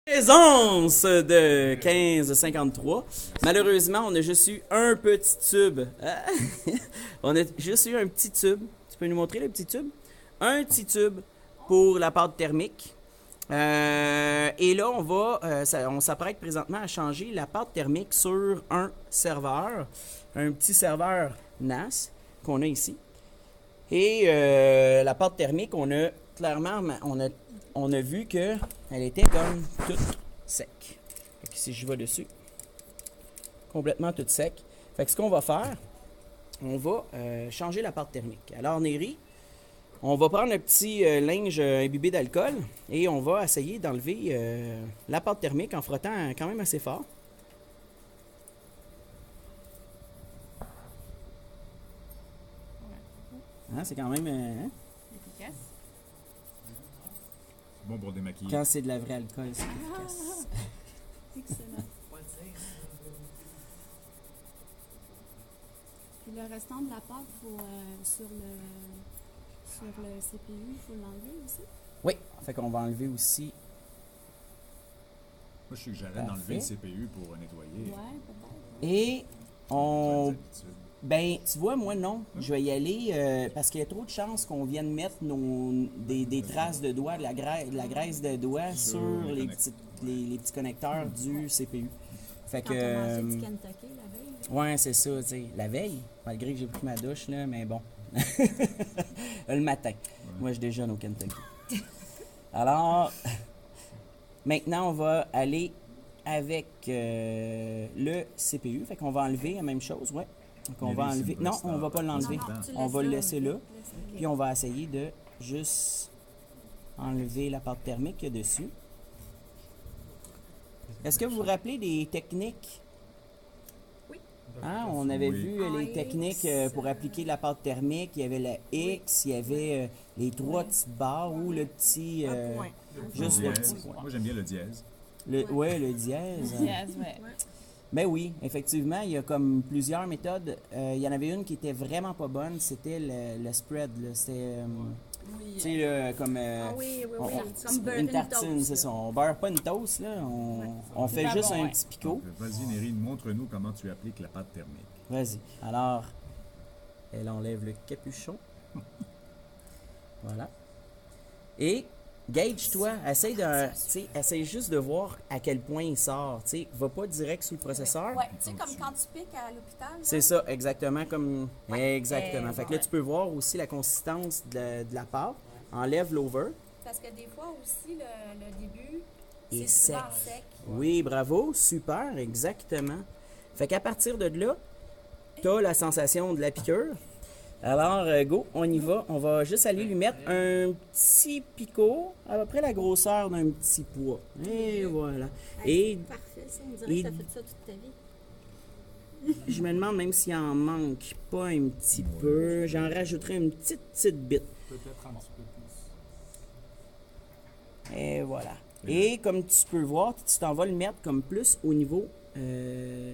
Présence de 1553. Malheureusement, on a juste eu un petit tube. On a juste eu un petit tube. Tu peux nous montrer le petit tube? Un petit tube pour la pâte thermique. Et là, on s'apprête présentement à changer la pâte thermique sur un serveur. Un petit serveur NAS qu'on a ici. Et la pâte thermique, on a clairement, on a vu qu'elle était comme toute sec. Fait que si je vais dessus, complètement toute sec. Fait que ce qu'on va faire, on va changer la pâte thermique. Alors, Néry, on va prendre un petit linge imbibé d'alcool et on va essayer d'enlever la pâte thermique en frottant quand même assez fort. Hein, c'est quand même... Efficace. Bon pour démaquiller. Quand c'est de la vraie alcool, c'est efficace. Excellent. Puis le restant de la pâte, sur le CPU, il faut l'enlever aussi? Oui, fait qu'on va enlever aussi... Moi, je suggérerais d'enlever le CPU pour nettoyer. Ouais, peut-être. Et on... Des habitudes. Ben, tu vois, moi, non. Je vais y aller parce qu'il y a trop de chances qu'on vienne mettre des traces de doigts, de la graisse de doigts sur les petits connecteurs du CPU. Fait Quand que... on mangeait du Kentucky la veille. Ouais, c'est ça, tu sais. La veille, malgré que j'ai pris ma douche, là, mais bon. Le matin. Moi, je déjeune au Kentucky. Alors, maintenant, on va aller avec le CPU. Fait qu'on va enlever la même chose, ouais. Donc, on va enlever... Non, on va pas l'enlever. On va le laisser là. Puis, on va essayer de juste enlever la pâte thermique qu'il y a dessus. Est-ce que vous vous rappelez des techniques? Oui. Hein, on avait Oui. vu les techniques pour appliquer la pâte thermique. Il y avait la X, il y avait les trois petites barres ou le petit... juste le petit Dièse. point. Moi, j'aime bien le dièse. Ouais, le dièse. Yes, ouais. Ben oui, effectivement, il y a comme plusieurs méthodes. Il y en avait une qui était vraiment pas bonne, c'était le spread. C'était, tu sais, là, comme... oui, on- comme beurre une une tartine, toast, c'est là. ça. On beurre pas une toast, là. On fait Super juste bon, un ouais. petit picot. Vas-y, Néry, montre-nous comment tu appliques la pâte thermique. Vas-y. Alors, elle enlève le capuchon. Voilà. Et gauge-toi, essaye juste de voir à quel point il sort. Tu sais, va pas direct sous le processeur. Ouais, tu sais, comme quand tu piques à l'hôpital. là. C'est ça, exactement comme. Exactement. Fait que là, ouais. tu peux voir aussi la consistance de la pâte. Enlève l'over. Parce que des fois aussi, le début, Et c'est souvent sec. sec. Oui, bravo, super, exactement. Fait qu'à partir de là, tu as la sensation de la piqûre. Alors, go, on y va. On va juste aller lui mettre un petit picot, à peu près la grosseur d'un petit pois. Et voilà. Et Parfait, ça. On dirait et- que t'as fait ça toute ta vie. je me demande même s'il en manque pas un petit peu. J'en rajouterai une petite bite. Peut-être un petit peu plus. Et voilà. Et comme tu peux voir, tu t'en vas le mettre comme plus au niveau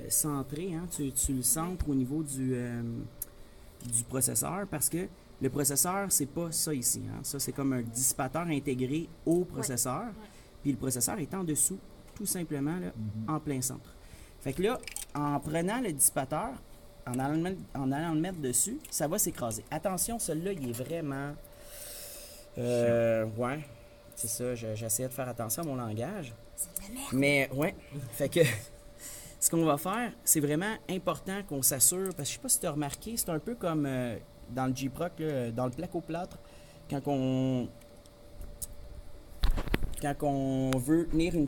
centré. Hein? Tu le centres au niveau du processeur parce que le processeur, c'est pas ça ici. Hein? Ça, c'est comme un dissipateur intégré au processeur. Puis le processeur est en dessous, tout simplement, là, en plein centre. Fait que là, en prenant le dissipateur, en allant le mettre dessus, ça va s'écraser. Attention, celui-là, il est vraiment... ouais, c'est ça. J'essayais de faire attention à mon langage. Mais, ouais, fait que... Ce qu'on va faire, c'est vraiment important qu'on s'assure, parce que je sais pas si tu as remarqué, c'est un peu comme dans le J-Proc, là, dans le placo-plâtre, quand on veut tenir une